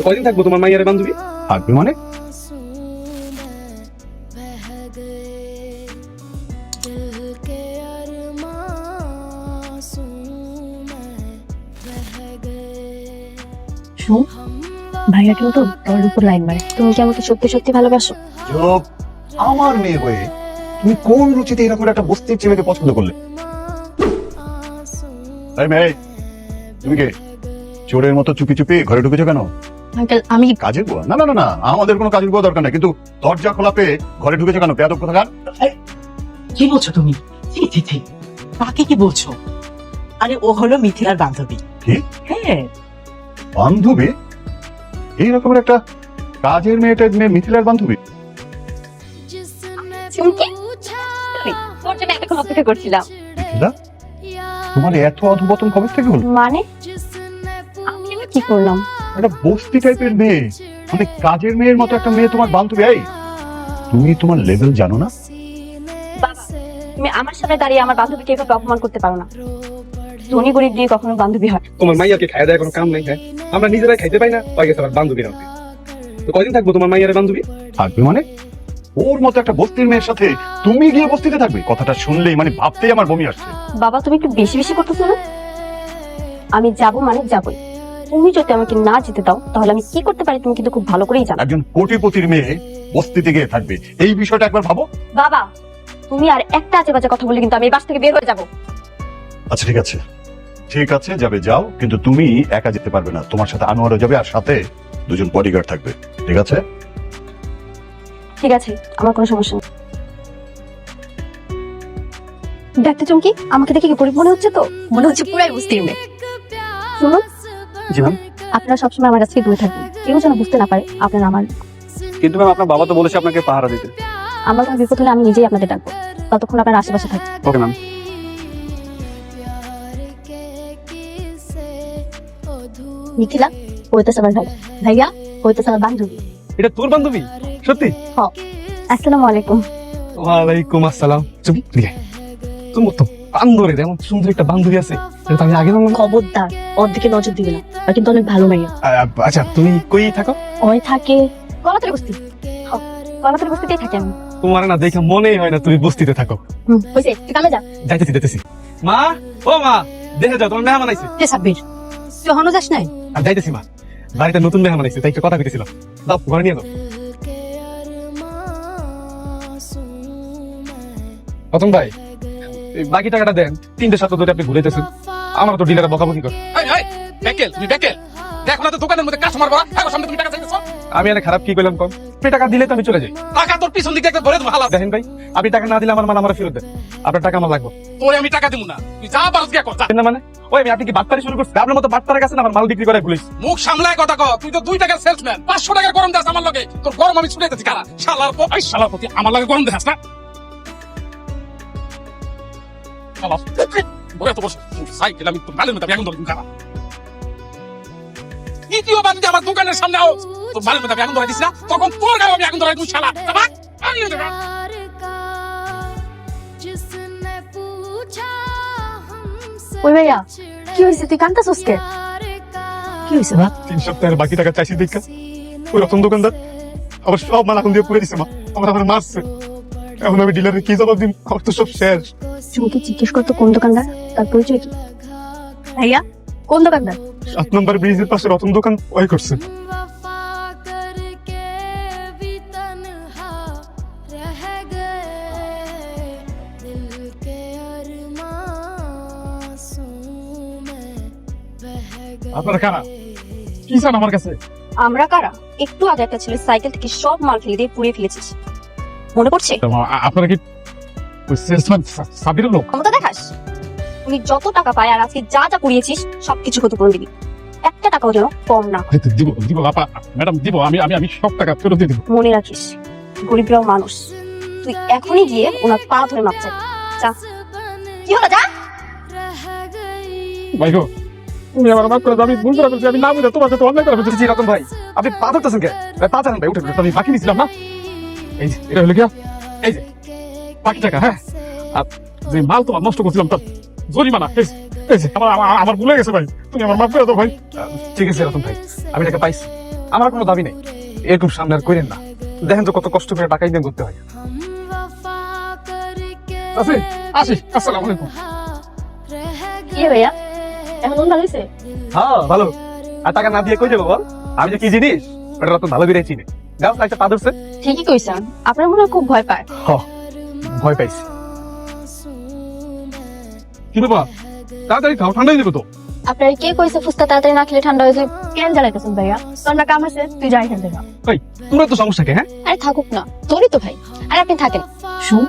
কয়দিন থাকবো তোমার মাইয়ারে বান্ধবী? থাকবে মানে? শোন, ভাইয়া কিন্তু তোর উপর লাইন মারে। তুমি কি আমাকে সত্যি সত্যি ভালোবাসো? চুপ! আমার মেয়ে হয়ে তুমি কোন রুচিতে এরকম একটা বস্তির ছেলেকে পছন্দ করলে? এই মেয়ে, তুমি কে? চোরের মতো চুপি চুপি ঘরে ঢুকেছো কেন? আঙ্কেল, আমি কাজের বুয়া? না না না না, আমাদের কোনো কাজের বুয়া দরকার নাই, কিন্তু দরজা খোলা পেয়ে ঘরে ঢুকেছো কেন? বেয়াদব কোথাকার! কি বলছো তুমি? ছি ছি ছি, কাকে কি বলছো? আরে ও হলো মিথিলার বান্ধবী। কি হ্যাঁ, বান্ধবী? এইরকমের একটা কাজের মেয়েটা মিথিলার বান্ধবী? চুমকি, তোর জন্য এতক্ষণ অপেক্ষা করছিলাম। মিথিলা, তোমার এত অধপতন কবে থেকে হলো? মানে আমি এবার কি করলাম? একটা বস্তি টাইপের মেয়ে, মানে কাজের মেয়ের মতো একটা মেয়ে তোমার বান্ধবী? এই, তুমি তোমার লেভেল জানো না? বাবা, তুমি আমার সামনে দাঁড়িয়ে আমার বান্ধবীকে এভাবে অপমান করতে পারো না। ধনী গরিব দিয়ে কখনো বান্ধবী হয়? তোমার মাইয়াকে খাই দেয় কোনো কাম নাই। হ্যাঁ, আমরা নিজেরাই খাইতে পাই না, হয়ে গেছে আবার বান্ধবীর হবে। তো কয়দিন থাকবো তোমার মাইয়ারে বান্ধবী? থাকবে মানে? ওর মতো একটা বস্তির মেয়ের সাথে তুমি গিয়ে বস্তিতে থাকবে? কথাটা শুনলেই মানে ভাবতেই আমার বমি আসছে। বাবা, তুমি একটু বেশি বেশি করতেছো না? আমি যাব মানে যাবই। তুমি যদি আমাকে না যেতে দাও তাহলে আমি কি করতে পারি তুমি কিন্তু খুব ভালো করেই জানো। একজন কোটিপতির মেয়ে বস্তিতে গিয়ে থাকবে, এই বিষয়টা একবার ভাবো। বাবা, তুমি আর একটা আজে বাজে কথা বলে কিন্তু আমি এই বাস থেকে বের হয়ে যাব। আচ্ছা ঠিক আছে, ঠিক আছে, যাবে যাও, কিন্তু তুমি একা যেতে পারবে না। তোমার সাথে আনোয়ারও যাবে, আর সাথে দুজন বডিগার্ড থাকবে, ঠিক আছে? ঠিক আছে, আমার কোনো সমস্যা নেই। দেখতে চুমকি, আমাকে দেখে কি গরিব মনে হচ্ছে? তো মনে হচ্ছে পুরাই বুঝতে মেয়ে। শুনুন, জি ম্যাম। আপনারা সবসময় আমার কাছ থেকে দূরে থাকবেন, কেউ যেন বুঝতে না পারে আপনারা আমার। কিন্তু ম্যাম, আপনার বাবা তো বলেছে আপনাকে পাহারা দিতে। আমার কোনো বিপদ হলে আমি নিজেই আপনাদের ডাকবো, ততক্ষণ আপনার আশেপাশে থাকবেন। Okay ma'am. মিথিলা, হইতেছে আমার ভাই। ভাইয়া, হইতেছে আমার বান্ধবী। এটা তোর বান্ধবী? সত্যি? আসসালামু আলাইকুম। ওয়ালাইকুম আসসালাম। চুপ দিয়ে তুমি তো বান্ধবী, এমন সুন্দর একটা বান্ধবী আছে, এটা তো আমি আগে জানলাম না। খবরদার ওর দিকে নজর দিবে না, আর কিন্তু অনেক ভালো মাইয়া। আচ্ছা, তুমি কই থাকো? ওই থাকে কলাতলি বস্তি। কলাতলি বস্তিতেই থাকে আমি। তোমার না দেখে মনেই হয় না তুমি বস্তিতে থাকো। হয়েছে, তুই কামে যা। যাইতেছি। মা, ও মা, দেখে যাও, তোমার মেহমান আইছে। কে সাব্বির, তুই এখনো যাস নাই? আর যাইতেছি মা, বাড়িতে নতুন মেহমান আইছে, তাই একটু কথা কইতেছিলাম। দাও, ঘরে নিয়ে যাও। প্রথম ভাই, এই বাকি টাকাটা দেন। 3টে সপ্তাহ ধরে আপনি ঘুরেতেছেন, আমার তো ডিলারে বকাবকি করে। দেখো না তো দোকানের মধ্যে কাস্টমার ভরা, এখন সামনে তুমি টাকা চাইতেছো। আমি এনে খারাপ কি করলাম কম? আপনি টাকা দিলে তো আমি চলে যাই। টাকা তোর পিছন দিকে একটা ধরে দেবো হালা। দেখেন ভাই, আপনি টাকা না দিলে আমার মাল আমার ফেরত দেন। আপনার টাকা আমার লাগবে তোরে আমি টাকা দেবো না, তুই যা পারস গিয়া কর, যা। না মানে ওই আপনি কি বাটপারি শুরু করছেন? আপনার মতো বাটপারের কাছে না আমার মাল বিক্রি করে ভুলিস। মুখ সামলায় কথা কর, তুই তো 2 টাকার সেলসম্যান, 500 টাকার গরম দেখাস আমার লগে। তোর গরম আমি ছুটাইতেছি কারা? শালার প্রতি আমার লগে গরম দেখাস না। শালা, বলে তো বস, সাইকেল আমি তো গালের মধ্যে এখন ধরে কারা। দ্বিতীয় বার যদি আমার দোকানের সামনে আও, তোর গালের মধ্যে এখন ধরে দিস না, তখন তোর গায়ে আমি এখন ধরে তুই শালা। বাবা, আমি দেখা ওই ভাইয়া, কি হয়েছে? তুই কান্দাছস কে? কি হয়েছে বাপ? 3 সপ্তাহের বাকি টাকা চাইছি দেখা ওই রতন দোকানদার আমার সব মাল এখন দিয়ে পুড়ে দিছে। মা, আমার মারছে। এখন আমি ডিলারে কি জবাব দিন? আমার তো সব শেষ। চুমকি, জিজ্ঞেস করতো কোন দোকানদার, তার পরিচয় কি? ভাইয়া, কোন দোকানদার? 7 নম্বর ব্রিজের পাশে রতন দোকান ওই করছে। আপনারা কারা? কি চান আমার কাছে? আমরা কারা? একটু আগে একটা ছেলে সাইকেল থেকে সব মাল ফেলে দিয়ে পুড়িয়ে ফেলেছিস, মনে পড়ছে? আপনারা কি সেলসম্যান সাবিরের লোক? ক্ষমতা দেখাস? উনি যত টাকা পায় আর আজকে যা যা পুড়িয়েছিস সবকিছু ক্ষতিপূরণ দিবি, একটা টাকাও যেন কম না। দিব আপা, ম্যাডাম দিব। আমি সব টাকা ফেরত দিয়ে দিব। মনে রাখিস, গরিবরাও মানুষ। তুই এখনই গিয়ে ওনার পা ধরে মাপ চাই। যা। কি হলো, যা। ভাই গো, তুমি আমার মাফ করে দাও, আমি ভুল করে ফেলছি, আমি না বুঝে তোমার সাথে অন্যায় করে ফেলছি। রতন ভাই, আপনি পা ধরতেছেন কে? পা চান ভাই, উঠে আমি বাকি নিছিলাম না। এই যে এটা হলো কি, এই যে বাকি টাকা। হ্যাঁ, আর যে মাল তোমার নষ্ট করছিলাম তার জরিমানা। এই যে, আমার ভুলে গেছে ভাই, তুমি আমার মাফ করে দাও ভাই। ঠিক আছে রতন ভাই, আমি টাকা পাইছি, আমার কোনো দাবি নেই, এরকম সামনে আর করেন না। দেখেন তো কত কষ্ট করে টাকা ইনকাম করতে হয়। আসি, আসি, আসসালামু আলাইকুম। কি ভাইয়া এখন মন ভালো হয়েছে? হ্যাঁ ভালো। আর টাকা না দিয়ে কই যাবো বল? আমি যে কি জিনিস ওটা রতন ভালো করে চিনে। গাছ লাগছে পা ধরছে। ঠিকই কইছেন, আপনার মনে হয় খুব ভয় পায়। ভয় পাইছি। কি ব্যাপার, তাড়াতাড়ি খাও, ঠান্ডা হয়ে যাবে তো। আপনার কে কইছে ফুচকা তাড়াতাড়ি না খেলে ঠান্ডা হয়ে যায়? কেন জ্বালাইতেছেন ভাইয়া? তোর না কাম আছে, তুই যাই এখান থেকে। ভাই তোমরা তো সমস্যা কে? হ্যাঁ আরে থাকুক না, তোরই তো ভাই। আর আপনি থাকেন। শুন,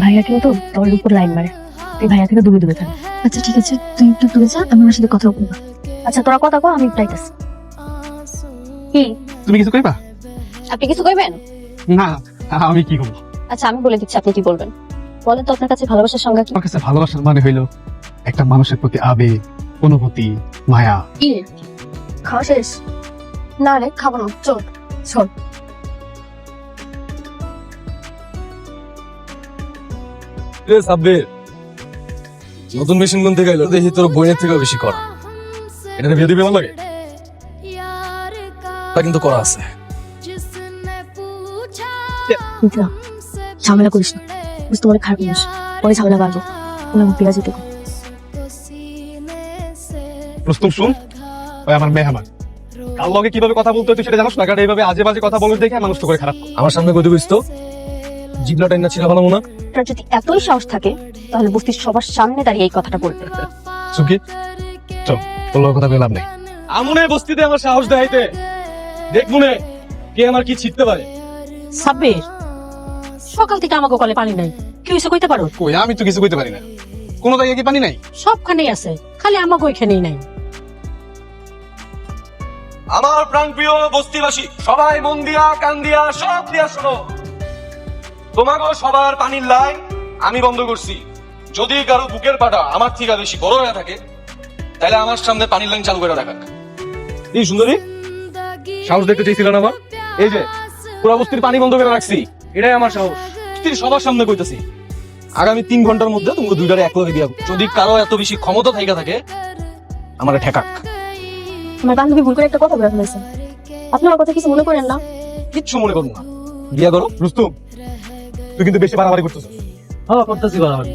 ভাইয়া কিন্তু তোর উপর লাইন মারে, তুই ভাইয়া থেকে দূরে দূরে থাক। আচ্ছা ঠিক আছে, তুই একটু দূরে যা, আমি ওর সাথে কথা বলবো। আচ্ছা তোরা কথা কও, আমি যাইতাছি। কি তুমি কিছু কইবা? আপনি কিছু কইবেন? না, আমি কি করবো? আচ্ছা আমি বলে দিচ্ছি, আপনি কি বলবেন বলেন তো। আপনার কাছে ভালোবাসার সংজ্ঞা কি? আমার কাছে ভালোবাসার মানে হইলো একটা মানুষের প্রতি আবেগ, অনুভূতি, মায়া। কি খাওয়া শেষ? না রে খাবো না, চল চল। সাব্বির, নতুন মেশিন কোন থেকে এলো? দেখি তোর বইয়ের থেকে বেশি করা। এটা বিয়ে দিবি আমার লাগে? তা কিন্তু করা আছে। মিথিলা, ঝামেলা করিস না, বুঝতে পারে খারাপ মানুষ, পরে ঝামেলা বাড়বো। আমি ফিরা যেতে। রুস্তম শুন, ওই আমার মেহমান, কার লগে কিভাবে কথা বলতে হয় তুই সেটা জানোস না? কারণ এইভাবে আজে বাজে কথা বলে দেখে মানুষ তো করে খারাপ। আমার সামনে কইতে কইস তো জিবলা টাইনা ছিল ভালো মনে। আপনার যদি এতই সাহস থাকে তাহলে বস্তির সবার সামনে দাঁড়িয়ে এই কথাটা বলবে। সুখী চল, তোর লগে কথা বলে লাভ নেই। আমনে বস্তিতে আমার সাহস দেখাইতে দেখ মনে কে আমার কি ছিটতে পারে। সাব্বির, সকাল থেকে আমাকে কলে পানি নাই, কি হয়েছে কইতে পারো? কই আমি তো কিছু কইতে পারি না, কোনো জায়গায় কি পানি নাই? সবখানেই আছে, খালি আমাকে ওইখানেই নাই। আমার প্রাণপ্রিয় বস্তিবাসী সবাই মন দিয়া কান দিয়া সব দিয়া শোনো, তোমাকে সবার পানির লাইন আমি বন্ধ করছি। যদি কারো বুকের পাটা আমার থেকে বেশি বড় হয়ে থাকে তাহলে আমার সামনে পানির লাইন চালু করে রাখাক। এই সুন্দরী, সাহস দেখতে চাইছিল না আমার? এই যে পুরা বস্তির পানি বন্ধ করে রাখছি, এটাই আমার সাহস। তুই সবার সামনে কইতাছি আগামী 3 ঘন্টার মধ্যে তুমি দুইটারে এক লগে দিয়া। যদি কারো এত বেশি ক্ষমতা থাইকা থাকে আমার ঠেকাক। আমার বান্ধবী ভুল করে একটা কথা বলে ফেলেছে, আপনি আমার কথা কিছু মনে করেন না? কিচ্ছু মনে করো না, বিয়া করো। রুস্তম তুই কিন্তু বেশি বাড়াবাড়ি করতেছিস। হ্যাঁ করতেছি বাড়াবাড়ি।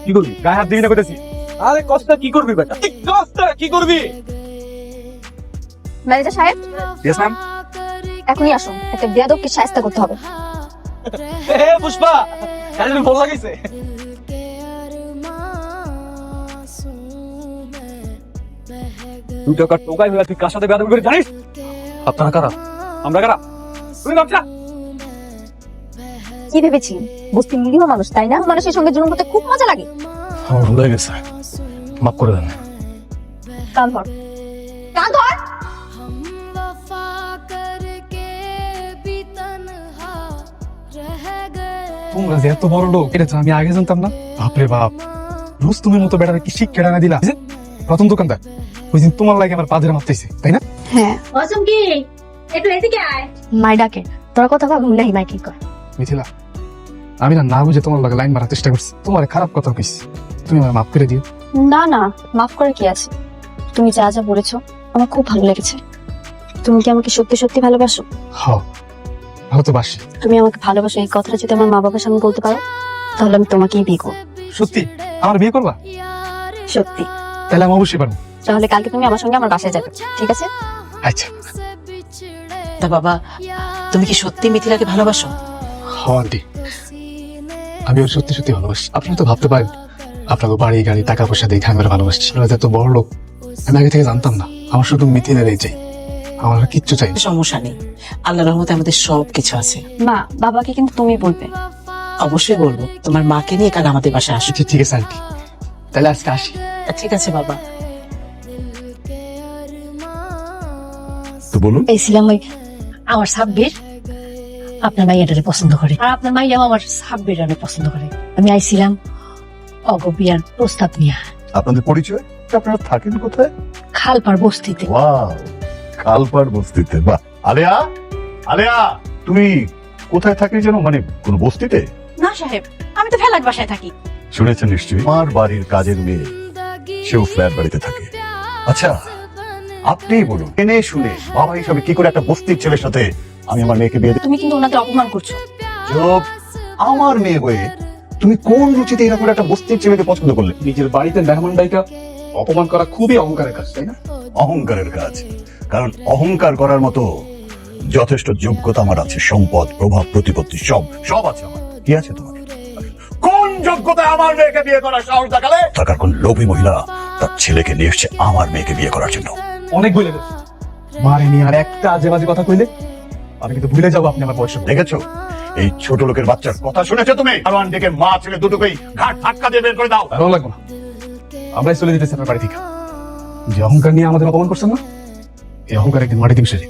কি করবি? গায়ে হাত দিবি না কইতেছি। আরে কষ্টটা কি করবি বেটা? কষ্টটা কি করবি? ম্যানেজার সাহেব ইয়েস ম্যাম। এখনই আসুন, একটা বেয়াদবকে শায়েস্তা করতে হবে। এ পুষ্পা, কাজে ভালো লাগাইছে। তুই টাকা টোকাই হয়ে তুই কার সাথে বেয়াদবি করে জানিস? আপনারা কারা? আমরা কারা? তুমি ভাবছা? কি ভেবেছি বস্তির নিরীহ মানুষ, তাই না? মানুষের সঙ্গে জুলুম করতে খুব মজা লাগে। আমার ভুল হয়ে গেছে, মাফ করে দেন। কান ধর, কান ধর। তোমরা যে এত বড় লোক এটা তো আমি আগে জানতাম না। বাপরে বাপ, রুস্তমের মতো বেড়ারে কি শিক্ষা না দিলা? এই যে, প্রথম দোকানদার ওই দিন তোমার লাগে আমার পাদের মারতেছে, তাই না? হ্যাঁ মৌসুম কি একটু এদিকে আয়। মাই ডাকে, তোর কথা ভাব ভুললে মাই কি কর। মিথিলা, আমি না বুঝে তোমার লাগে লাইন মারার চেষ্টা করছি, তোমার খারাপ কথা কইছি, তুমি আমার মাফ করে দিও। না না, মাফ করে কি আছে? তুমি যা যা বলেছো আমার খুব ভালো লেগেছে। তুমি কি আমাকে সত্যি সত্যি ভালোবাসো? হ্যাঁ ভালো তো বাসি। তুমি আমাকে ভালোবাসো এই কথাটা যদি আমার মা বাবার সামনে বলতে পারো তাহলে আমি তোমাকেই বিয়ে করবো। সত্যি আমার বিয়ে করবা? সত্যি। তাহলে আমি অবশ্যই পারবো। তাহলে কালকে তুমি আমার সঙ্গে আমার বাসায় যাবে, ঠিক আছে? আচ্ছা। তা বাবা, তুমি কি সত্যি মিথিলাকে ভালোবাসো? হ্যাঁ আন্টি, আমি ওর সত্যি সত্যি ভালোবাসি। আপনি তো ভাবতে পারেন আপনাকে বাড়ি গাড়ি টাকা পয়সা দেখে আমি ওর ভালোবাসছি। আপনারা যে এত বড় লোক আমি আগে থেকে জানতাম না। আমার শুধু মিথিলারই চাই, আমার আর কিচ্ছু চাই না। সমস্যা নেই, আল্লাহর রহমতে আমাদের সব কিছু আছে। মা বাবাকে কিন্তু তুমি বলবে। অবশ্যই বলবো, তোমার মাকে নিয়ে কাল আমাদের বাসায় আসো। আচ্ছা ঠিক আছে আন্টি, তাহলে আজকে আসি। ঠিক আছে বাবা। তো বলুন। এইছিলাম ওই আমার সাব্বির আপনার মাইয়াটারে পছন্দ করে, আর আপনার মাইয়াও আমার সাব্বিরারে পছন্দ করে। আমি আইছিলাম অগবিয়ার প্রস্তাব নিয়ে। আপনাদের পরিচয়? আপনারা থাকেন কোথায়? খালপার বস্তিতে। ওয়াও, কালপাড় বস্তিতে। বাহ। আলেয়া, আলেয়া, তুমি কোথায় থাকি যেন? মানে কোন বস্তিতে? না সাহেব, আমি তো ফেলার বাসায় থাকি। শুনেছেন নিশ্চয়ই, আমার বাড়ির কাজের মেয়ে সেও ফ্ল্যাট বাড়িতে থাকে। আচ্ছা আপনি বলুন, এনে শুনে বাবা হিসাবে কি করে একটা বস্তির ছেলের সাথে আমি আমার মেয়েকে বিয়ে তুমি কিন্তু ওনাকে অপমান করছো। চুপ! আমার মেয়ে হয়ে তুমি কোন রুচিতে এরকম একটা বস্তির ছেলেকে পছন্দ করলে? নিজের বাড়িতে মেহমান ডাইকা অপমান করা খুবই অহংকারের কাজ, তাই না? অহংকারের কাজ, কারণ অহংকার করার মতো যথেষ্ট যোগ্যতা আমার আছে, সম্পদ, প্রভাব, প্রতিপত্তি সব সব আছে আমার। কি আছে তোমার? কোন যোগ্যতা আমার মেয়েকে বিয়ে করার সাহস দেখালে? থাকার কোন লোভী মহিলা তার ছেলেকে নিয়ে এসছে আমার মেয়েকে বিয়ে করার জন্য? অনেক বলে গেছে মারে নিয়ে আর একটা আজে বাজে কথা কইলে আমি কিন্তু ভুলে যাবো আপনি আমার বয়স। দেখেছো এই ছোট লোকের বাচ্চার কথা শুনেছো তুমি? আরোয়ান ডেকে মা ছেলে দুটোকেই ঘাট ধাক্কা দিয়ে বের করে দাও। ভালো লাগবে না, আমরাই চলে যেতেছি আপনার বাড়ি থেকে। যে অহংকার নিয়ে আমাদের অপমান করছেন না, এই অহংকার একদিন মাটি দিন সেরে।